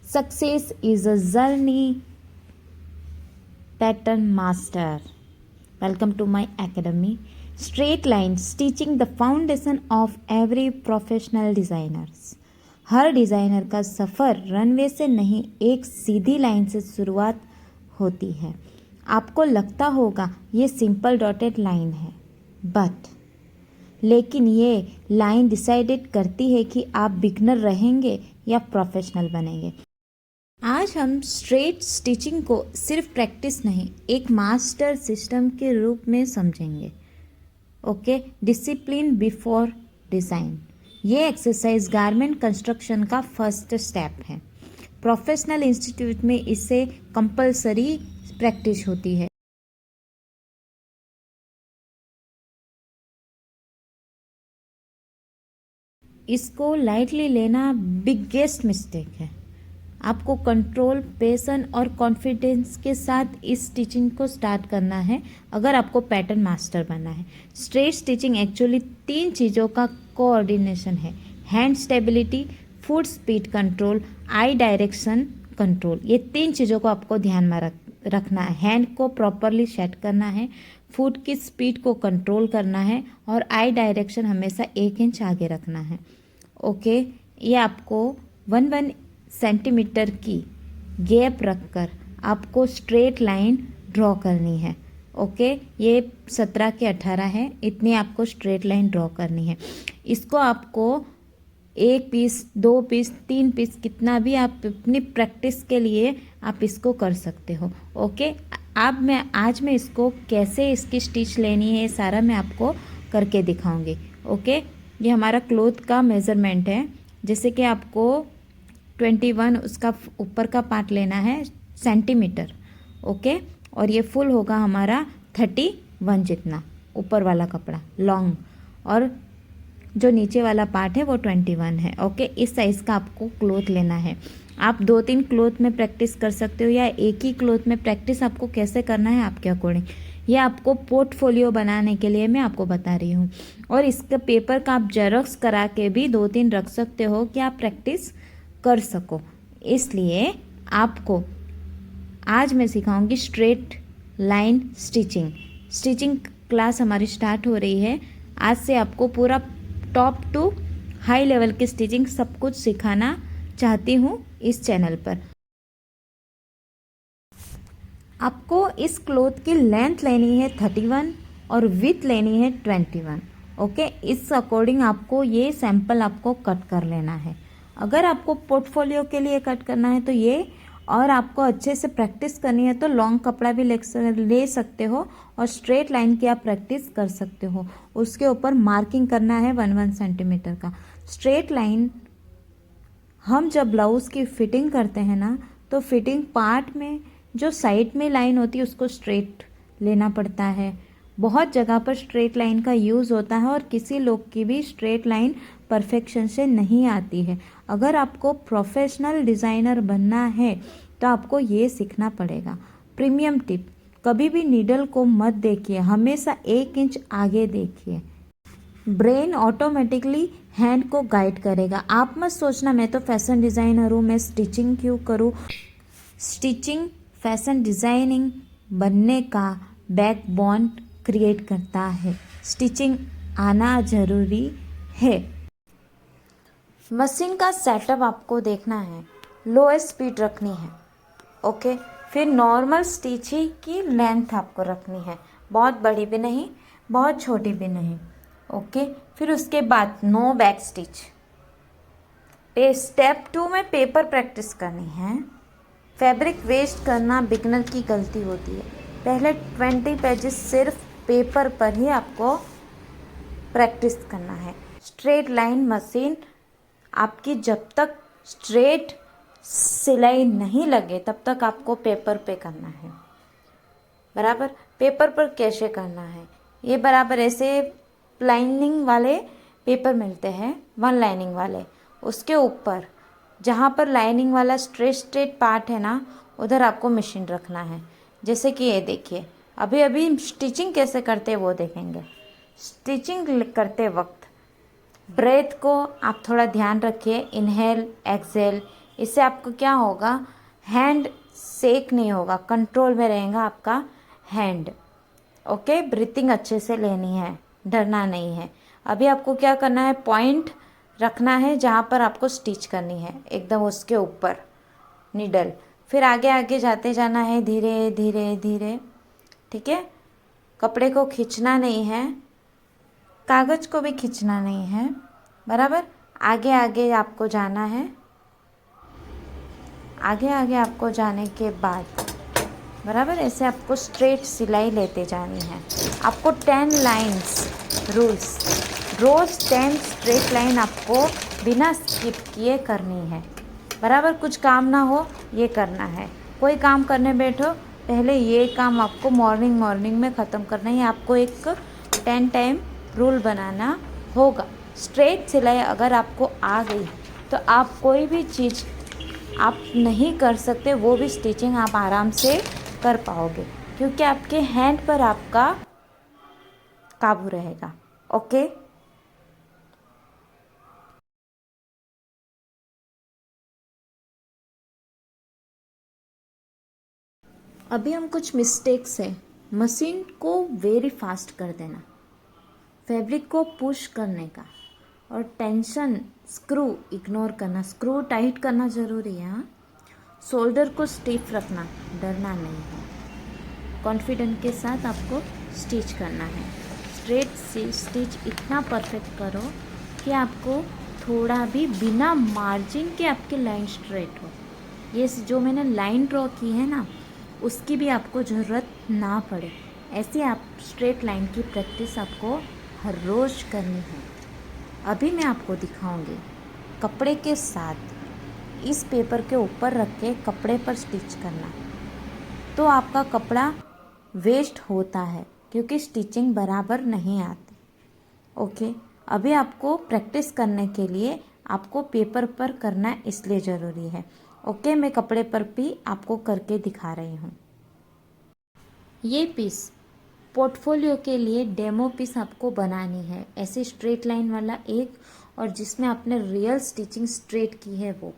Success is a journey, pattern master. Welcome to my academy. Straight lines teaching the foundation of every professional designers. Her designer का सफ़र runway से नहीं, एक सीधी line से शुरुआत होती है. आपको लगता होगा ये सिंपल डॉटेड लाइन है, लेकिन ये लाइन डिसाइडेड करती है कि आप बिगनर रहेंगे या प्रोफेशनल बनेंगे. आज हम स्ट्रेट स्टिचिंग को सिर्फ प्रैक्टिस नहीं, एक मास्टर सिस्टम के रूप में समझेंगे. Okay, discipline before design. ये एक्सरसाइज गारमेंट कंस्ट्रक्शन का फर्स्ट स्टेप है. प्रोफेशनल इंस्टीट्यूट में इसे कंपलसरी प्रैक्टिस होती है. इसको लाइटली लेना बिगेस्ट मिस्टेक है. आपको कंट्रोल, पेशन और कॉन्फिडेंस के साथ इस स्टिचिंग को स्टार्ट करना है अगर आपको पैटर्न मास्टर बनना है. स्ट्रेट स्टिचिंग एक्चुअली 3 चीज़ों का कोऑर्डिनेशन है. Hand stability, foot speed control, eye direction control. ये 3 चीज़ों को आपको ध्यान में रखना है. हैंड को प्रॉपरली सेट करना है, फुट की स्पीड को कंट्रोल करना है और आई डायरेक्शन हमेशा 1 इंच आगे रखना है. ओके, ये आपको 1 सेंटीमीटर की गैप रखकर आपको स्ट्रेट लाइन ड्रॉ करनी है. ओके, ये 17 के 18 है, इतनी आपको स्ट्रेट लाइन ड्रॉ करनी है. इसको आपको 1 पीस, 2 पीस, 3 पीस, कितना भी आप अपनी प्रैक्टिस के लिए आप इसको कर सकते हो. ओके, आज मैं इसको कैसे इसकी स्टिच लेनी है सारा मैं आपको करके दिखाऊंगी. ओके, ये हमारा क्लोथ का मेज़रमेंट है. जैसे कि आपको 21 उसका ऊपर का पार्ट लेना है सेंटीमीटर. ओके, और ये फुल होगा हमारा 31 जितना ऊपर वाला कपड़ा लॉन्ग, और जो नीचे वाला पार्ट है वो 21 है. ओके, इस साइज़ का आपको क्लोथ लेना है. आप 2-3 क्लोथ में प्रैक्टिस कर सकते हो या एक ही क्लोथ में. प्रैक्टिस आपको कैसे करना है आपके अकॉर्डिंग. ये आपको पोर्टफोलियो बनाने के लिए मैं आपको बता रही हूँ. और इसके पेपर का आप जेरॉक्स करा के भी 2-3 रख सकते हो कि आप प्रैक्टिस कर सको. इसलिए आपको आज मैं सिखाऊंगी स्ट्रेट लाइन स्टिचिंग क्लास हमारी स्टार्ट हो रही है. आज से आपको पूरा टॉप टू हाई लेवल की स्टिचिंग सब कुछ सिखाना चाहती हूँ इस चैनल पर. आपको इस क्लोथ की लेंथ लेनी है 31 और विड्थ लेनी है 21. ओके, इस अकॉर्डिंग आपको ये सैंपल आपको कट कर लेना है. अगर आपको पोर्टफोलियो के लिए कट करना है तो ये, और आपको अच्छे से प्रैक्टिस करनी है तो लॉन्ग कपड़ा भी ले सकते हो और स्ट्रेट लाइन की आप प्रैक्टिस कर सकते हो. उसके ऊपर मार्किंग करना है 1 सेंटीमीटर का. स्ट्रेट लाइन हम जब ब्लाउज़ की फिटिंग करते हैं ना, तो फिटिंग पार्ट में जो साइड में लाइन होती है उसको स्ट्रेट लेना पड़ता है. बहुत जगह पर स्ट्रेट लाइन का यूज़ होता है और किसी लोग की भी स्ट्रेट लाइन परफेक्शन से नहीं आती है. अगर आपको प्रोफेशनल डिज़ाइनर बनना है तो आपको ये सीखना पड़ेगा. प्रीमियम टिप, कभी भी नीडल को मत देखिए, हमेशा 1 इंच आगे देखिए. ब्रेन ऑटोमेटिकली हैंड को गाइड करेगा. आप मत सोचना मैं तो फैशन डिज़ाइनर हूँ, मैं स्टिचिंग क्यों करूँ. स्टिचिंग फैशन डिज़ाइनिंग बनने का बैकबोन क्रिएट करता है. स्टिचिंग आना ज़रूरी है. मशीन का सेटअप आपको देखना है. लोएस्ट स्पीड रखनी है. ओके, फिर नॉर्मल स्टिच ही की लेंथ आपको रखनी है, बहुत बड़ी भी नहीं, बहुत छोटी भी नहीं. ओके, फिर उसके बाद नो बैक स्टिच. स्टेप 2 में पेपर प्रैक्टिस करनी है. फैब्रिक वेस्ट करना बिगनर की गलती होती है. पहले 20 पेजेस सिर्फ पेपर पर ही आपको प्रैक्टिस करना है. स्ट्रेट लाइन मशीन आपकी जब तक स्ट्रेट सिलाई नहीं लगे तब तक आपको पेपर पे करना है. बराबर पेपर पर कैसे करना है, ये बराबर ऐसे लाइनिंग वाले पेपर मिलते हैं, 1 लाइनिंग वाले. उसके ऊपर जहाँ पर लाइनिंग वाला स्ट्रेट पार्ट है ना, उधर आपको मशीन रखना है. जैसे कि ये देखिए, अभी स्टिचिंग कैसे करते हैं वो देखेंगे. स्टिचिंग करते वक्त ब्रेथ को आप थोड़ा ध्यान रखिए. इनहेल एक्सेल, इससे आपको क्या होगा, हैंड सेक नहीं होगा, कंट्रोल में रहेगा आपका हैंड। ओके, ब्रीथिंग अच्छे से लेनी है, डरना नहीं है। अभी आपको क्या करना है, पॉइंट रखना है जहाँ पर आपको स्टिच करनी है, एकदम उसके ऊपर नीडल। फिर आगे आगे जाते जाना है धीरे धीरे धीरे, ठीक है। कपड़े को खींचना नहीं है, कागज़ को भी खींचना नहीं है, बराबर। आगे आगे आपको जाना है। आगे आगे आपको जाने के बाद बराबर ऐसे आपको स्ट्रेट सिलाई लेते जानी है। आपको 10 लाइंस रूल्स, रोज़ 10 स्ट्रेट लाइन आपको बिना स्किप किए करनी है, बराबर। कुछ काम ना हो ये करना है, कोई काम करने बैठो पहले ये काम आपको मॉर्निंग में ख़त्म करना है। आपको एक 10 टाइम रूल बनाना होगा। स्ट्रेट सिलाई अगर आपको आ गई तो आप कोई भी चीज़ आप नहीं कर सकते, वो भी स्टिचिंग आप आराम से कर पाओगे, क्योंकि आपके हैंड पर आपका काबू रहेगा। ओके, अभी हम कुछ मिस्टेक्स है। मशीन को वेरी फास्ट कर देना, फैब्रिक को पुश करने का, और टेंशन स्क्रू इग्नोर करना। स्क्रू टाइट करना ज़रूरी है, हाँ। शोल्डर को स्टिफ रखना, डरना नहीं है। कॉन्फिडेंट के साथ आपको स्टिच करना है। स्ट्रेट स्टिच इतना परफेक्ट करो कि आपको थोड़ा भी बिना मार्जिन के आपकी लाइन स्ट्रेट हो। ये जो मैंने लाइन ड्रॉ की है ना, उसकी भी आपको ज़रूरत ना पड़े। ऐसे आप स्ट्रेट लाइन की प्रैक्टिस आपको हर रोज़ करनी है। अभी मैं आपको दिखाऊंगी कपड़े के साथ इस पेपर के ऊपर रख के कपड़े पर स्टिच करना। तो आपका कपड़ा वेस्ट होता है क्योंकि स्टिचिंग बराबर नहीं आती। ओके, अभी आपको प्रैक्टिस करने के लिए आपको पेपर पर करना इसलिए ज़रूरी है। ओके, मैं कपड़े पर भी आपको करके दिखा रही हूँ। ये पीस पोर्टफोलियो के लिए डेमो पीस आपको बनानी है, ऐसे स्ट्रेट लाइन वाला एक, और जिसमें आपने रियल स्टिचिंग स्ट्रेट की है वो।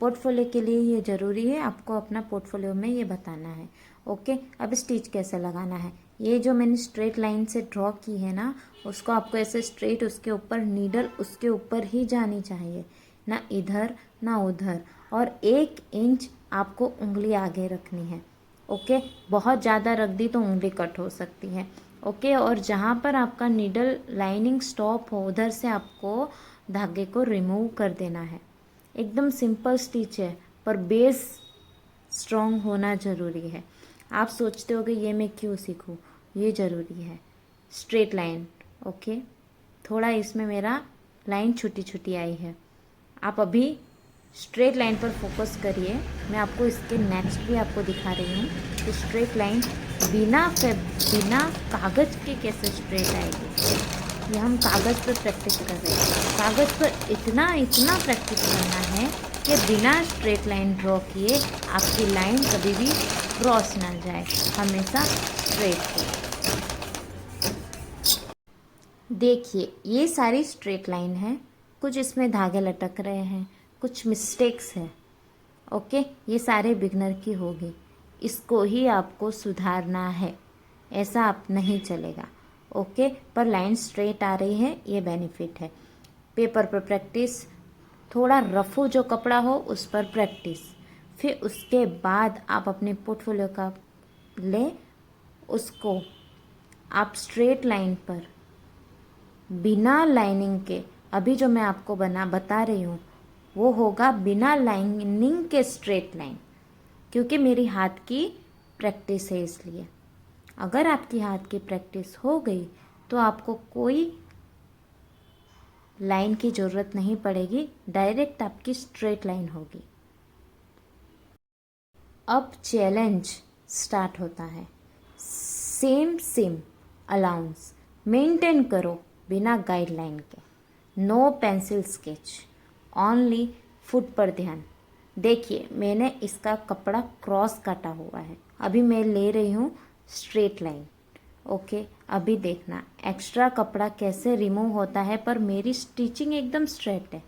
पोर्टफोलियो के लिए ये ज़रूरी है, आपको अपना पोर्टफोलियो में ये बताना है। ओके, अब स्टिच कैसे लगाना है। ये जो मैंने स्ट्रेट लाइन से ड्रॉ की है ना, उसको आपको ऐसे स्ट्रेट, उसके ऊपर नीडल उसके ऊपर ही जानी चाहिए, ना इधर ना उधर, और 1 इंच आपको उंगली आगे रखनी है। ओके, बहुत ज़्यादा रख दी तो उंगली कट हो सकती है। ओके, और जहाँ पर आपका नीडल लाइनिंग स्टॉप हो उधर से आपको धागे को रिमूव कर देना है। एकदम सिंपल स्टिच है, पर बेस स्ट्रॉन्ग होना ज़रूरी है। आप सोचते हो कि ये मैं क्यों सीखूं, ये ज़रूरी है। स्ट्रेट लाइन, ओके, थोड़ा इसमें मेरा लाइन छोटी छोटी आई है। आप अभी स्ट्रेट लाइन पर फोकस करिए। मैं आपको इसके नेक्स्ट भी आपको दिखा रही हूँ कि स्ट्रेट लाइन बिना कागज़ के कैसे स्ट्रेट आएगी। ये हम कागज़ पर प्रैक्टिस कर रहे हैं। कागज़ पर इतना प्रैक्टिस करना है कि बिना स्ट्रेट लाइन ड्रॉ किए आपकी लाइन कभी भी क्रॉस ना जाए, हमेशा स्ट्रेट हो। देखिए, ये सारी स्ट्रेट लाइन है, कुछ इसमें धागे लटक रहे हैं, कुछ मिस्टेक्स है। ओके, ये सारे बिगनर की होगी, इसको ही आपको सुधारना है, ऐसा आप नहीं चलेगा। ओके, पर लाइन स्ट्रेट आ रही है, ये बेनिफिट है। पेपर पर प्रैक्टिस, थोड़ा रफू जो कपड़ा हो उस पर प्रैक्टिस, फिर उसके बाद आप अपने पोर्टफोलियो का ले, उसको आप स्ट्रेट लाइन पर बिना लाइनिंग के, अभी जो मैं आपको बता रही हूँ वो होगा बिना लाइनिंग के स्ट्रेट लाइन, क्योंकि मेरी हाथ की प्रैक्टिस है इसलिए। अगर आपकी हाथ की प्रैक्टिस हो गई तो आपको कोई लाइन की ज़रूरत नहीं पड़ेगी, डायरेक्ट आपकी स्ट्रेट लाइन होगी। अब चैलेंज स्टार्ट होता है। सेम अलाउंस मेंटेन करो बिना गाइडलाइन के। No pencil sketch, only foot पर ध्यान। देखिए, मैंने इसका कपड़ा क्रॉस काटा हुआ है, अभी मैं ले रही हूँ स्ट्रेट लाइन। ओके, अभी देखना एक्स्ट्रा कपड़ा कैसे रिमूव होता है, पर मेरी स्टिचिंग एकदम स्ट्रेट है।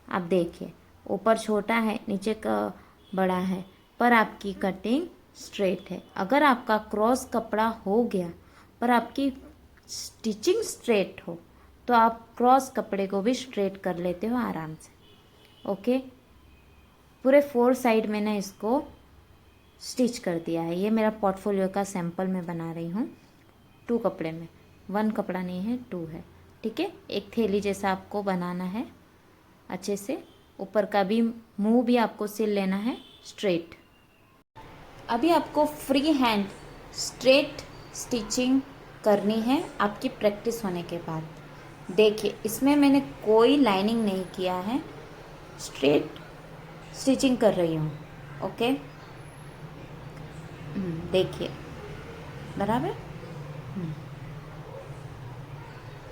आप देखिए, ऊपर छोटा है, नीचे का बड़ा है, पर आपकी कटिंग स्ट्रेट है। अगर आपका क्रॉस कपड़ा हो गया पर आपकी स्टिचिंग स्ट्रेट हो तो आप क्रॉस कपड़े को भी स्ट्रेट कर लेते हो आराम से। ओके, पूरे 4 साइड मैंने इसको स्टिच कर दिया है। ये मेरा पोर्टफोलियो का सैंपल मैं बना रही हूँ 2 कपड़े में, 1 कपड़ा नहीं है 2 है। ठीक है, एक थैली जैसा आपको बनाना है अच्छे से। ऊपर का भी मुंह भी आपको सिल लेना है स्ट्रेट। अभी आपको फ्री हैंड स्ट्रेट स्टिचिंग करनी है आपकी प्रैक्टिस होने के बाद। देखिए, इसमें मैंने कोई लाइनिंग नहीं किया है, स्ट्रेट स्टिचिंग कर रही हूँ। ओके, देखिए बराबर।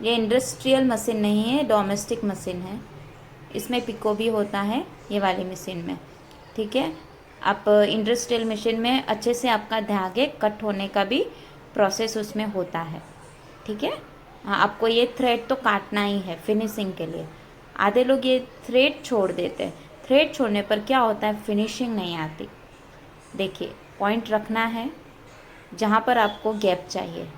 ये इंडस्ट्रियल मशीन नहीं है, डोमेस्टिक मशीन है। इसमें पिको भी होता है ये वाली मशीन में। ठीक है, आप इंडस्ट्रियल मशीन में अच्छे से आपका धागे कट होने का भी प्रोसेस उसमें होता है। ठीक है, हाँ, आपको ये थ्रेड तो काटना ही है फिनिशिंग के लिए। आधे लोग ये थ्रेड छोड़ देते हैं, थ्रेड छोड़ने पर क्या होता है, फिनिशिंग नहीं आती। देखिए, पॉइंट रखना है जहाँ पर आपको गैप चाहिए,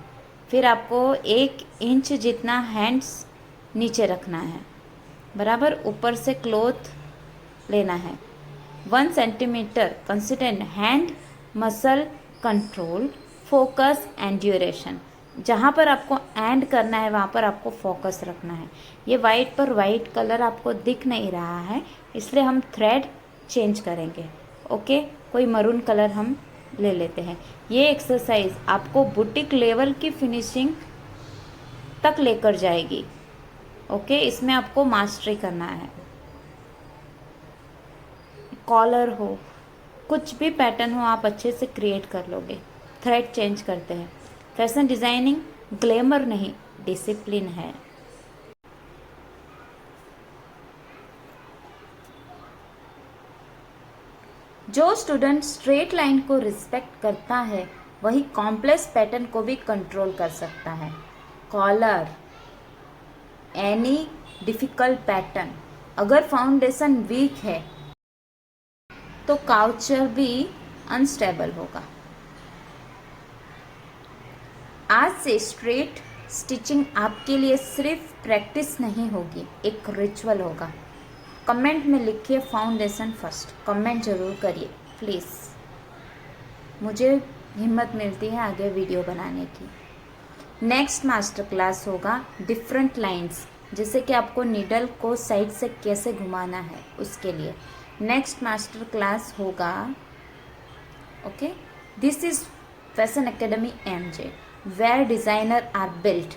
फिर आपको 1 इंच जितना हैंड्स नीचे रखना है बराबर। ऊपर से क्लॉथ लेना है 1 centimetre. Consistent hand muscle control, focus and duration. जहाँ पर आपको एंड करना है वहाँ पर आपको फोकस रखना है। ये वाइट पर वाइट कलर आपको दिख नहीं रहा है, इसलिए हम थ्रेड चेंज करेंगे। ओके, कोई मरून कलर हम ले लेते हैं। ये एक्सरसाइज आपको बुटीक लेवल की फिनिशिंग तक लेकर जाएगी। ओके, इसमें आपको मास्टरी करना है। कॉलर हो, कुछ भी पैटर्न हो, आप अच्छे से क्रिएट कर लोगे। थ्रेड चेंज करते हैं। फैशन डिजाइनिंग ग्लैमर नहीं, डिसिप्लिन है। जो स्टूडेंट स्ट्रेट लाइन को रिस्पेक्ट करता है वही कॉम्प्लेक्स पैटर्न को भी कंट्रोल कर सकता है। कॉलर, एनी डिफिकल्ट पैटर्न, अगर फाउंडेशन वीक है तो काउचर भी अनस्टेबल होगा। आज से स्ट्रेट स्टिचिंग आपके लिए सिर्फ प्रैक्टिस नहीं होगी, एक रिचुअल होगा। कमेंट में लिखिए फाउंडेशन फर्स्ट, कमेंट जरूर करिए प्लीज़, मुझे हिम्मत मिलती है आगे वीडियो बनाने की। नेक्स्ट मास्टर क्लास होगा डिफरेंट लाइंस, जैसे कि आपको नीडल को साइड से कैसे घुमाना है उसके लिए नेक्स्ट मास्टर क्लास होगा। Okay, this is fashion academy MJ, where designers are built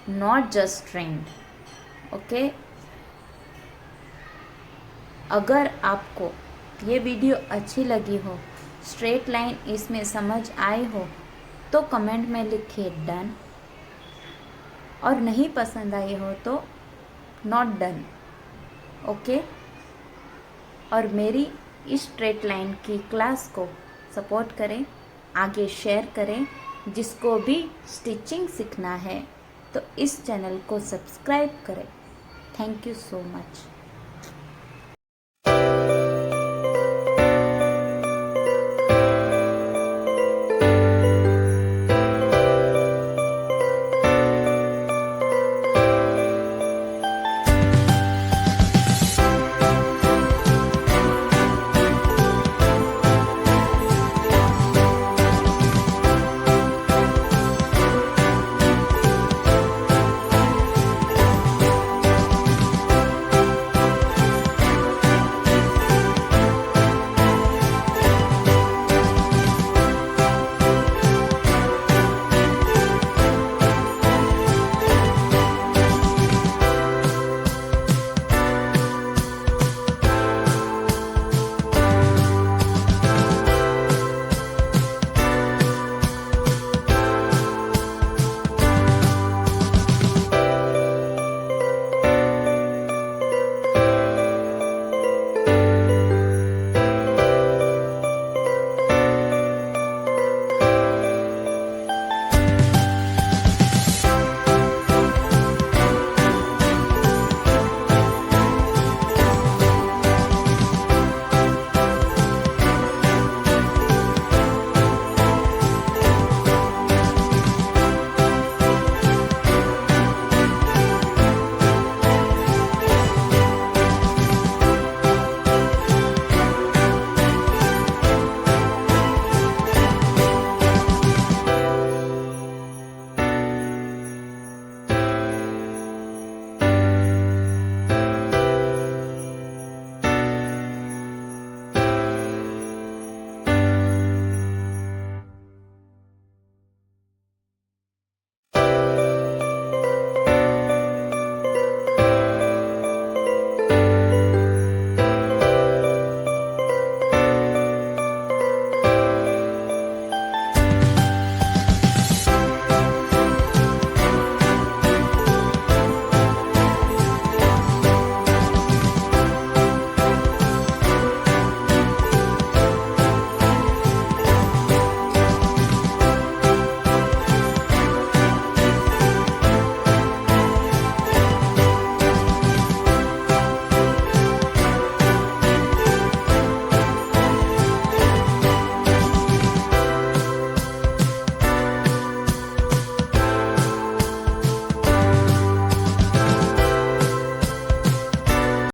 not just trend. Okay, अगर आपको ये वीडियो अच्छी लगी हो, स्ट्रेट लाइन इसमें समझ आई हो तो कमेंट में लिखिए डन, और नहीं पसंद आई हो तो नॉट डन। ओके, और मेरी इस स्ट्रेट लाइन की क्लास को सपोर्ट करें, आगे शेयर करें। जिसको भी स्टिचिंग सीखना है तो इस चैनल को सब्सक्राइब करें। Thank you so much.